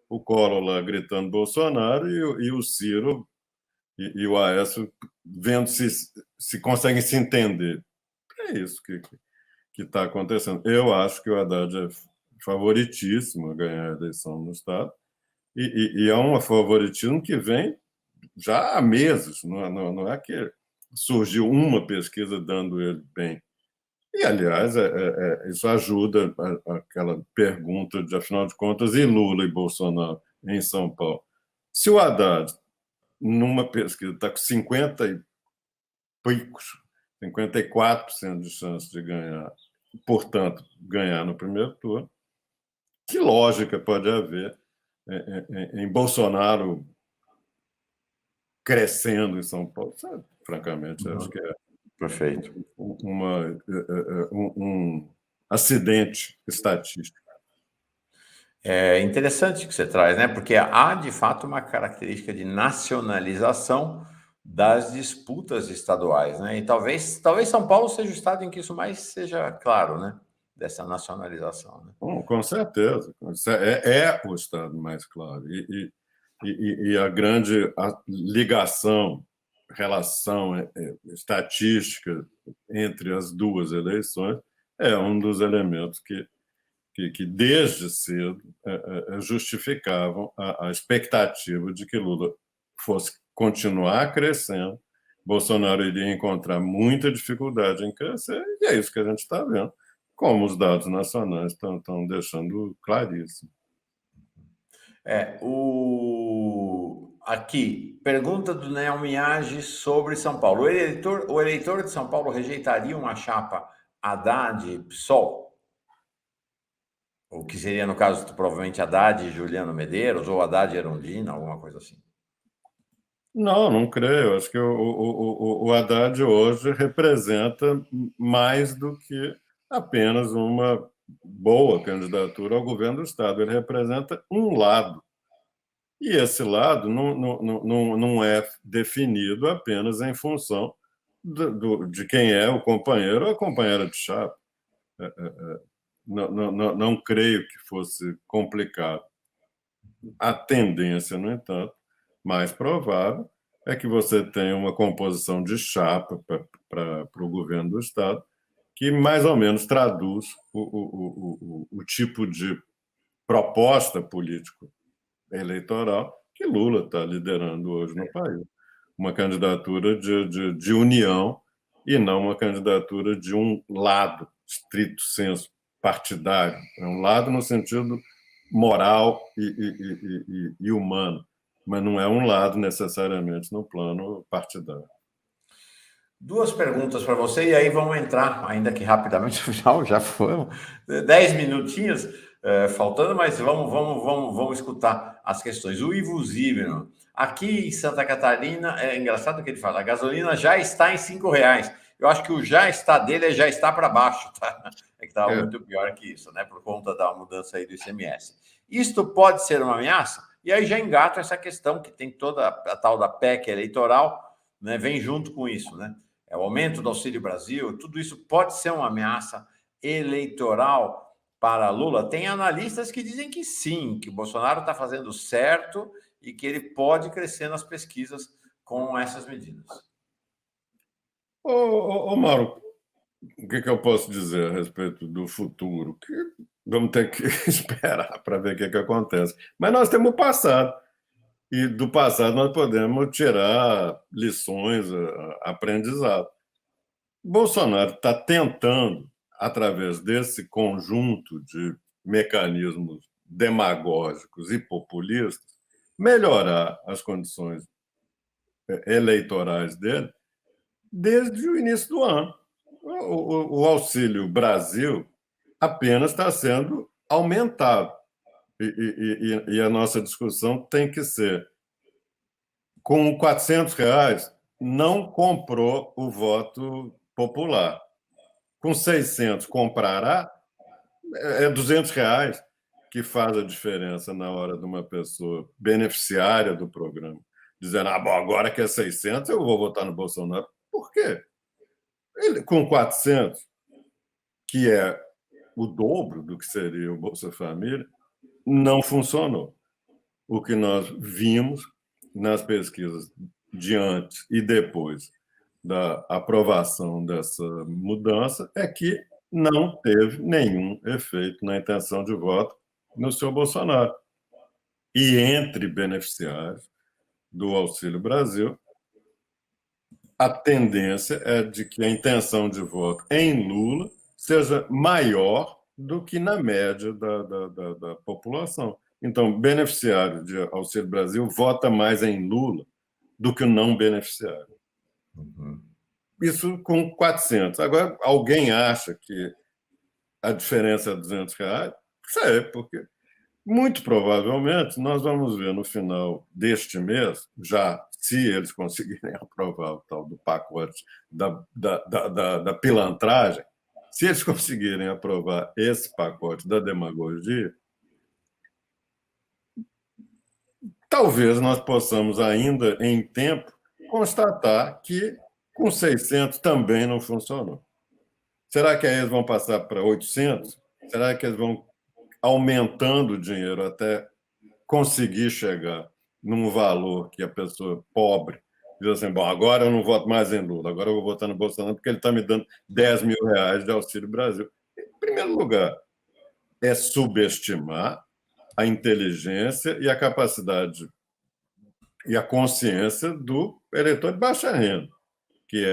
O Collor lá gritando Bolsonaro e o Ciro e o Aécio vendo se conseguem se entender. É isso que está acontecendo. Eu acho que o Haddad é favoritíssimo a ganhar a eleição no Estado, e é um favoritismo que vem já há meses, não é que surgiu uma pesquisa dando ele bem. E, aliás, isso ajuda aquela pergunta de, afinal de contas, e Lula e Bolsonaro em São Paulo? Se o Haddad, numa pesquisa, está com 50 e picos, 54% de chance de ganhar, portanto, ganhar no primeiro turno, que lógica pode haver em Bolsonaro crescendo em São Paulo? Sabe? Francamente, acho que é Perfeito. um acidente estatístico. É interessante que você traz, né? Porque há, de fato, uma característica de nacionalização das disputas estaduais, né? E talvez São Paulo seja o estado em que isso mais seja claro, né? Dessa nacionalização, né? Com certeza. É o estado mais claro. E a grande ligação, relação estatística entre as duas eleições é um dos elementos que desde cedo justificavam a expectativa de que Lula fosse continuar crescendo, Bolsonaro iria encontrar muita dificuldade em crescer, e é isso que a gente está vendo, como os dados nacionais estão deixando claríssimo. Aqui, pergunta do Neo Miage sobre São Paulo. O eleitor de São Paulo rejeitaria uma chapa Haddad-PSOL? O que seria, no caso, provavelmente Haddad e Juliano Medeiros, ou Haddad e Erundina, alguma coisa assim. Não creio. Acho que o Haddad hoje representa mais do que apenas uma boa candidatura ao governo do Estado. Ele representa um lado. E esse lado não é definido apenas em função de quem é o companheiro ou a companheira de chapa. Não creio que fosse complicado. A tendência, no entanto, mais provável é que você tenha uma composição de chapa para o governo do Estado que mais ou menos traduz o tipo de proposta político-eleitoral que Lula está liderando hoje no país. Uma candidatura de união e não uma candidatura de um lado, estrito senso, partidário. É um lado no sentido moral e humano, mas não é um lado necessariamente no plano partidário. Duas perguntas para você, e aí vamos entrar, ainda que rapidamente, já foram 10 minutinhos faltando, mas vamos escutar as questões. O Ivo Zíbero, aqui em Santa Catarina, é engraçado o que ele fala, a gasolina já está em R$5. Eu acho que o já está dele já está para baixo, tá? É que estava muito pior que isso, né? Por conta da mudança aí do ICMS. Isto pode ser uma ameaça? E aí já engato essa questão que tem toda a tal da PEC eleitoral, né? Vem junto com isso, né? O aumento do Auxílio Brasil, tudo isso pode ser uma ameaça eleitoral para Lula. Tem analistas que dizem que sim, que o Bolsonaro está fazendo certo e que ele pode crescer nas pesquisas com essas medidas. Ô Mauro, o que eu posso dizer a respeito do futuro? Que vamos ter que esperar para ver o que acontece. Mas nós temos o passado. E do passado nós podemos tirar lições, aprendizado. Bolsonaro está tentando, através desse conjunto de mecanismos demagógicos e populistas, melhorar as condições eleitorais dele desde o início do ano. O Auxílio Brasil apenas está sendo aumentado. E a nossa discussão tem que ser: com R$400, não comprou o voto popular. Com 600, comprará. É R$200 que faz a diferença na hora de uma pessoa beneficiária do programa dizendo: bom, agora que é 600, eu vou votar no Bolsonaro. Por quê? Ele, com 400, que é o dobro do que seria o Bolsa Família, não funcionou. O que nós vimos nas pesquisas de antes e depois da aprovação dessa mudança é que não teve nenhum efeito na intenção de voto no seu Bolsonaro. E entre beneficiários do Auxílio Brasil, a tendência é de que a intenção de voto em Lula seja maior do que na média da população. Então, beneficiário de Auxílio Brasil vota mais em Lula do que o não beneficiário. Isso com 400. Agora, alguém acha que a diferença é R$200? Sei, porque muito provavelmente nós vamos ver no final deste mês, já se eles conseguirem aprovar o tal do pacote da pilantragem, se eles conseguirem aprovar esse pacote da demagogia, talvez nós possamos ainda, em tempo, constatar que com 600 também não funcionou. Será que aí eles vão passar para 800? Será que eles vão aumentando o dinheiro até conseguir chegar num valor que a pessoa pobre diz assim: bom, agora eu não voto mais em Lula, agora eu vou votar no Bolsonaro porque ele está me dando R$10 mil de Auxílio Brasil. Em primeiro lugar, é subestimar a inteligência e a capacidade e a consciência do eleitor de baixa renda, que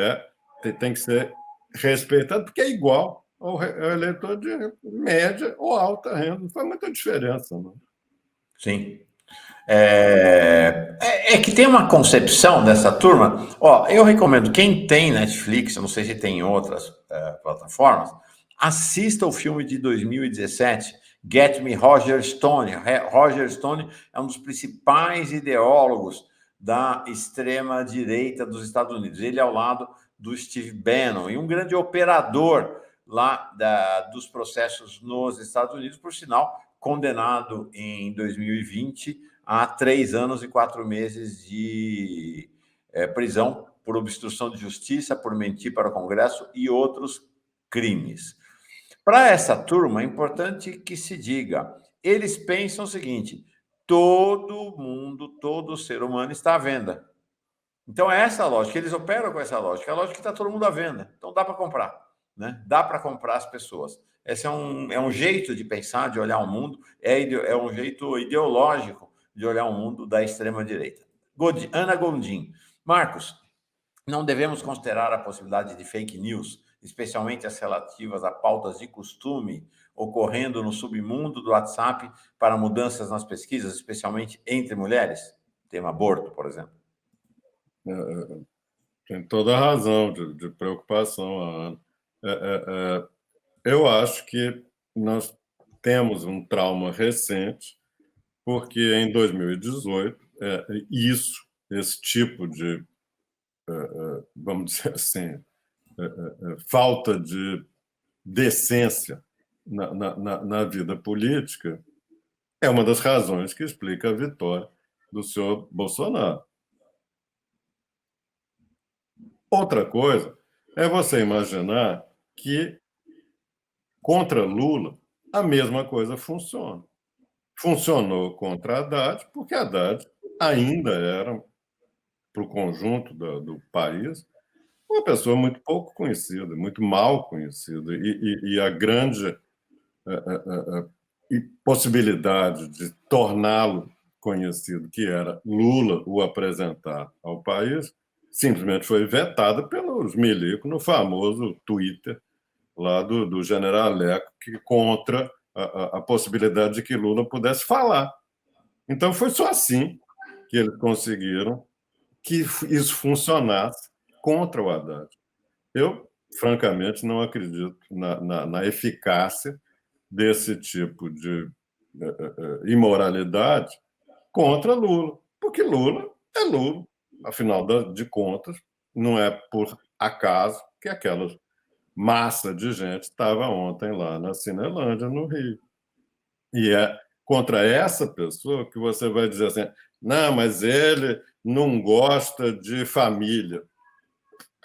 tem que ser respeitado, porque é igual ao eleitor de média ou alta renda. Não faz muita diferença, não. Sim. É que tem uma concepção dessa turma. Eu recomendo, quem tem Netflix, eu não sei se tem em outras plataformas, assista o filme de 2017, Get Me, Roger Stone. Roger Stone é um dos principais ideólogos da extrema-direita dos Estados Unidos. Ele é ao lado do Steve Bannon, e um grande operador lá dos processos nos Estados Unidos, por sinal, condenado em 2020 a 3 anos e 4 meses de prisão por obstrução de justiça, por mentir para o Congresso e outros crimes. Para essa turma, é importante que se diga, eles pensam o seguinte: todo mundo, todo ser humano está à venda. Então, é essa a lógica, eles operam com essa lógica. A lógica é que está todo mundo à venda, então dá para comprar, né? Dá para comprar as pessoas. Esse é um jeito de pensar, de olhar o mundo, é um jeito ideológico de olhar o mundo da extrema-direita. Ana Gondim. Marcos, não devemos considerar a possibilidade de fake news, especialmente as relativas a pautas de costume, ocorrendo no submundo do WhatsApp para mudanças nas pesquisas, especialmente entre mulheres? Tema aborto, por exemplo. Tem toda a razão de preocupação, Ana. Eu acho que nós temos um trauma recente, porque em 2018, esse tipo de, vamos dizer assim, falta de decência na vida política é uma das razões que explica a vitória do senhor Bolsonaro. Outra coisa é você imaginar que contra Lula a mesma coisa funciona. Funcionou contra Haddad, porque Haddad ainda era, para o conjunto do país, uma pessoa muito pouco conhecida, muito mal conhecida, e a grande possibilidade de torná-lo conhecido, que era Lula o apresentar ao país, simplesmente foi vetada pelos milicos no famoso Twitter lá do general Leco, que contra a possibilidade de que Lula pudesse falar. Então, foi só assim que eles conseguiram que isso funcionasse contra o Haddad. Eu, francamente, não acredito na eficácia desse tipo de imoralidade contra Lula, porque Lula é Lula. Afinal de contas, não é por acaso que aquela massa de gente estava ontem lá na Cinelândia, no Rio. E é contra essa pessoa que você vai dizer assim, não, mas ele não gosta de família.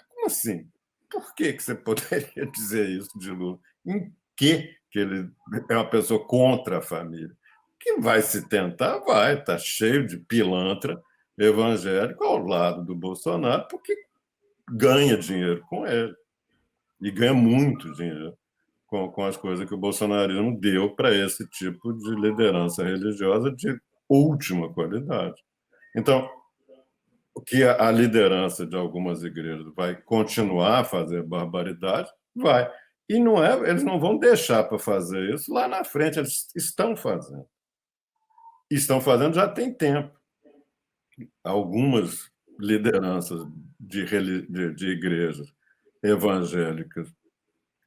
Como assim? Por que você poderia dizer isso de Lula? Em que ele é uma pessoa contra a família? Que vai se tentar, vai, está cheio de pilantra evangélico ao lado do Bolsonaro, porque ganha dinheiro com ele. E ganha muito dinheiro com as coisas que o bolsonarismo deu para esse tipo de liderança religiosa de última qualidade. Então, o que a liderança de algumas igrejas vai continuar a fazer barbaridade, vai. E não é, eles não vão deixar para fazer isso lá na frente, eles estão fazendo. Estão fazendo já tem tempo. Algumas lideranças de igrejas evangélicas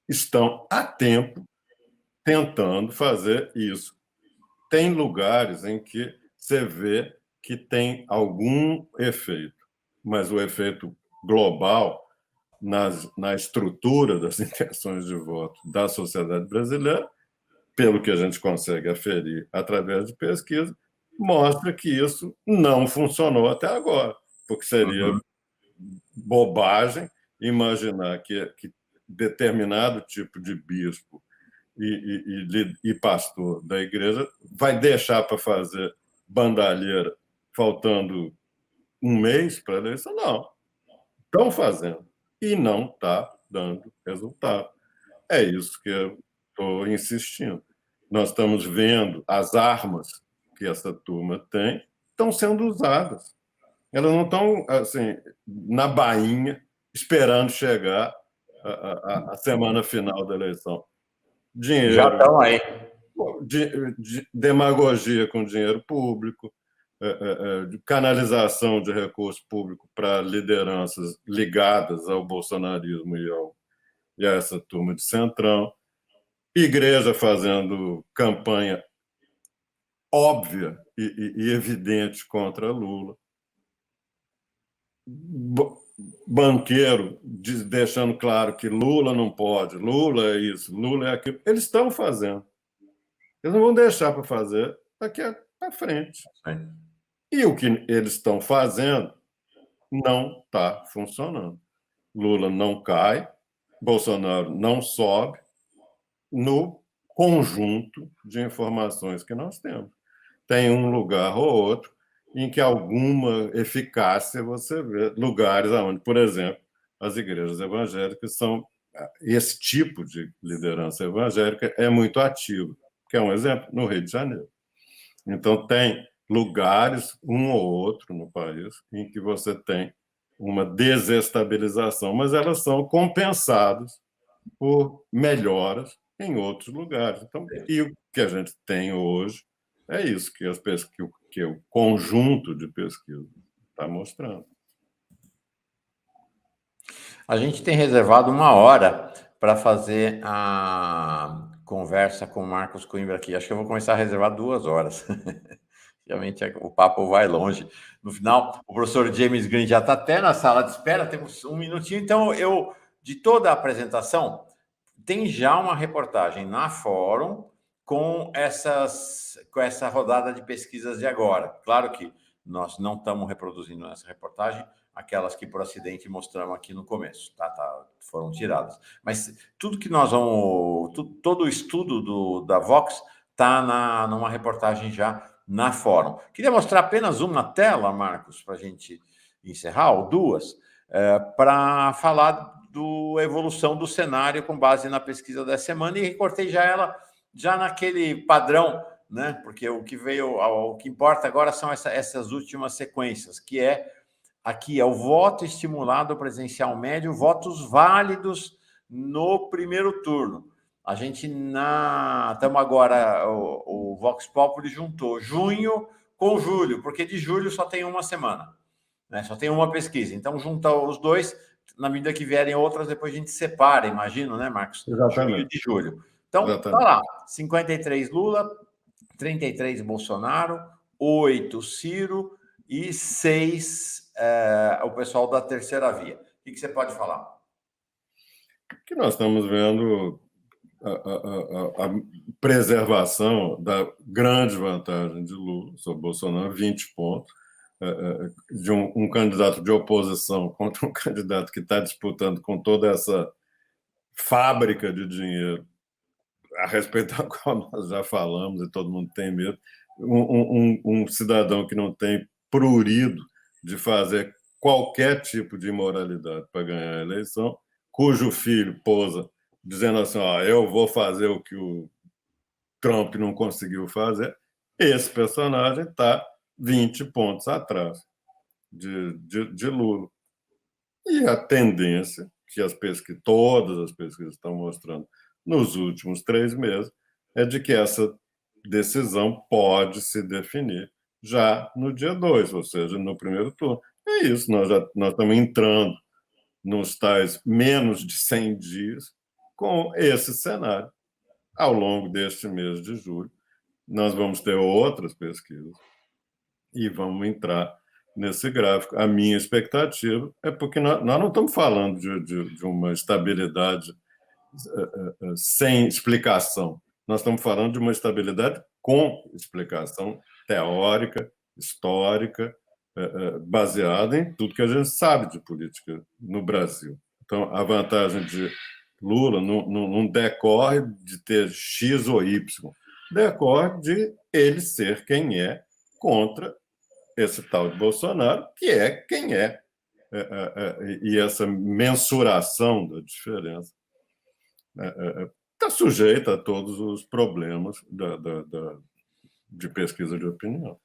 estão há tempo tentando fazer isso. Tem lugares em que você vê que tem algum efeito, mas o efeito global na estrutura das intenções de voto da sociedade brasileira, pelo que a gente consegue aferir através de pesquisa, mostra que isso não funcionou até agora, porque seria bobagem imaginar que determinado tipo de bispo e pastor da igreja vai deixar para fazer bandalheira faltando um mês para a eleição? Não. Estão fazendo. E não está dando resultado. É isso que eu estou insistindo. Nós estamos vendo as armas que essa turma tem estão sendo usadas. Elas não estão assim na bainha esperando chegar a semana final da eleição. Já Dinheiro, estão aí. demagogia com dinheiro público, canalização de recurso público para lideranças ligadas ao bolsonarismo e a essa turma de centrão, igreja fazendo campanha óbvia e evidente contra Lula, banqueiro deixando claro que Lula não pode, Lula é isso, Lula é aquilo. Eles estão fazendo. Eles não vão deixar para fazer daqui para frente. Sim. E o que eles estão fazendo não está funcionando. Lula não cai, Bolsonaro não sobe no conjunto de informações que nós temos. Tem um lugar ou outro em que alguma eficácia você vê, lugares onde, por exemplo, as igrejas evangélicas são esse tipo de liderança evangélica é muito ativo. Quer um exemplo? No Rio de Janeiro. Então, tem lugares, um ou outro no país, em que você tem uma desestabilização, mas elas são compensadas por melhoras em outros lugares. Então, e o que a gente tem hoje é isso que, que o conjunto de pesquisa está mostrando. A gente tem reservado 1 hora para fazer a conversa com o Marcos Coimbra aqui. Acho que eu vou começar a reservar 2 horas. Realmente o papo vai longe. No final, o professor James Green já está até na sala de espera, temos 1 minutinho. Então, de toda a apresentação, tem já uma reportagem na Fórum com essa rodada de pesquisas de agora. Claro que nós não estamos reproduzindo nessa reportagem aquelas que por acidente mostramos aqui no começo, foram tiradas. Mas tudo que nós vamos, todo o estudo da Vox está numa reportagem já na Fórum. Queria mostrar apenas uma tela, Marcos, para a gente encerrar, ou duas, para falar da evolução do cenário com base na pesquisa da semana, e recortei ela já naquele padrão, né? Porque o que importa agora são essas últimas sequências, que aqui é o voto estimulado presencial médio, votos válidos no primeiro turno. A gente estamos agora, o Vox Populi juntou junho com julho, porque de julho só tem uma semana, né? Só tem uma pesquisa. Então, junta os dois, na medida que vierem outras, depois a gente separa, imagino, né, Marcos? Exatamente. Junho de julho. Então, tá lá, 53 Lula, 33 Bolsonaro, 8 Ciro e 6 o pessoal da terceira via. O que você pode falar? Que nós estamos vendo a preservação da grande vantagem de Lula sobre Bolsonaro, 20 pontos, de um candidato de oposição contra um candidato que está disputando com toda essa fábrica de dinheiro, a respeito da qual nós já falamos e todo mundo tem medo, um cidadão que não tem prurido de fazer qualquer tipo de imoralidade para ganhar a eleição, cujo filho posa dizendo assim, eu vou fazer o que o Trump não conseguiu fazer. Esse personagem está 20 pontos atrás de Lula. E a tendência que todas as pesquisas estão mostrando nos últimos 3 meses é de que essa decisão pode se definir já no dia 2, ou seja, no primeiro turno. É isso, nós estamos entrando nos tais menos de 100 dias com esse cenário. Ao longo deste mês de julho, nós vamos ter outras pesquisas e vamos entrar nesse gráfico. A minha expectativa é porque nós não estamos falando de uma estabilidade sem explicação. Nós estamos falando de uma estabilidade com explicação teórica, histórica, baseada em tudo que a gente sabe de política no Brasil. Então, a vantagem de Lula não decorre de ter X ou Y, decorre de ele ser quem é contra esse tal de Bolsonaro, que é quem é. E essa mensuração da diferença está sujeita a todos os problemas de pesquisa de opinião.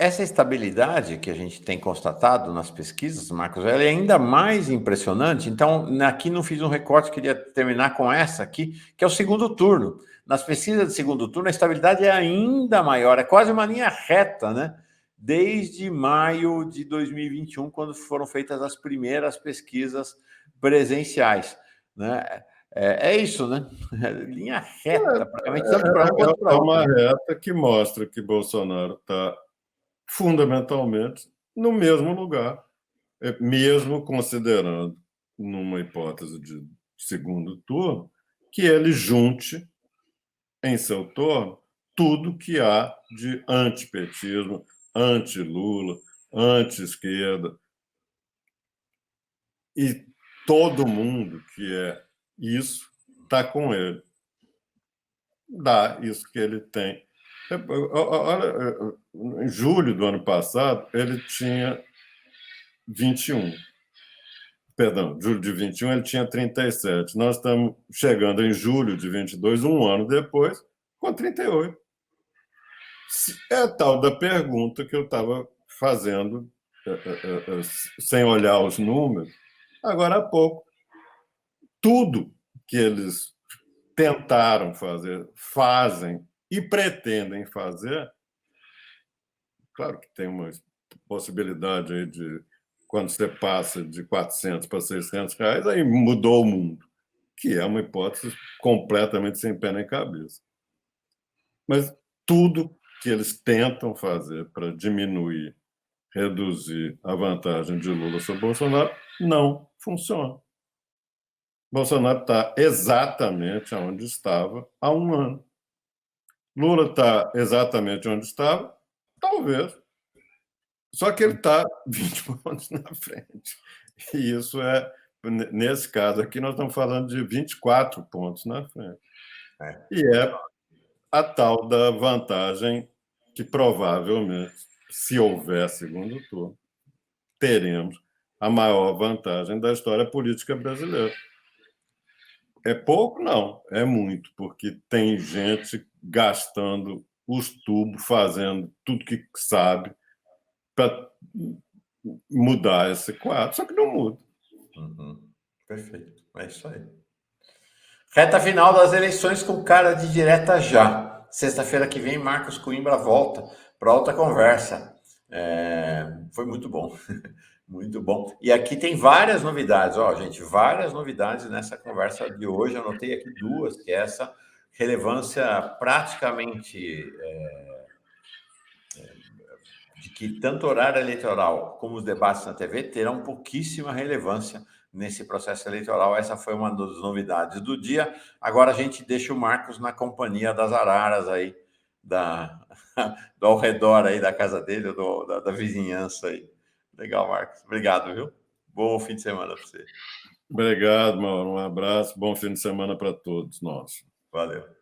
Essa estabilidade que a gente tem constatado nas pesquisas, Marcos, ela é ainda mais impressionante. Então, aqui não fiz um recorte, queria terminar com essa aqui, que é o segundo turno. Nas pesquisas de segundo turno, a estabilidade é ainda maior, é quase uma linha reta, né? Desde maio de 2021, quando foram feitas as primeiras pesquisas presenciais, né? É isso, né? Linha reta, praticamente tanto para um quanto para outro. É uma reta que mostra que Bolsonaro está fundamentalmente no mesmo lugar, mesmo considerando, numa hipótese de segundo turno, que ele junte em seu torno tudo que há de antipetismo, anti-Lula, anti-esquerda. E todo mundo que é isso está com ele. Dá isso que ele tem. Olha, em julho do ano passado, ele tinha 21. perdão, julho de 21, ele tinha 37. Nós estamos chegando em julho de 22, um ano depois, com 38. É a tal da pergunta que eu estava fazendo, sem olhar os números, agora há pouco. Tudo que eles tentaram fazer, fazem e pretendem fazer, claro que tem uma possibilidade aí de, quando você passa de 400 para 600 reais, aí mudou o mundo, que é uma hipótese completamente sem pé nem cabeça. Mas tudo que eles tentam fazer para diminuir, reduzir a vantagem de Lula sobre Bolsonaro não funciona. Bolsonaro está exatamente onde estava há um ano. Lula está exatamente onde estava, talvez. Só que ele está 20 pontos na frente. E isso é, nesse caso aqui, nós estamos falando de 24 pontos na frente. E é a tal da vantagem que provavelmente, se houver segundo turno, teremos a maior vantagem da história política brasileira. É pouco? Não, é muito, porque tem gente gastando os tubos, fazendo tudo que sabe para mudar esse quadro, só que não muda. Uhum. Perfeito, é isso aí. Reta final das eleições com cara de direta já. Sexta-feira que vem, Marcos Coimbra volta para outra conversa. Foi muito bom, muito bom. E aqui tem várias novidades, ó, gente, várias novidades nessa conversa de hoje. Eu anotei aqui duas, que é essa relevância praticamente de que tanto o horário eleitoral como os debates na TV terão pouquíssima relevância nesse processo eleitoral. Essa foi uma das novidades do dia. Agora a gente deixa o Marcos na companhia das araras aí, do ao redor aí da casa dele, da vizinhança aí. Legal, Marcos. Obrigado, viu? Bom fim de semana para você. Obrigado, Mauro. Um abraço. Bom fim de semana para todos nós. Valeu.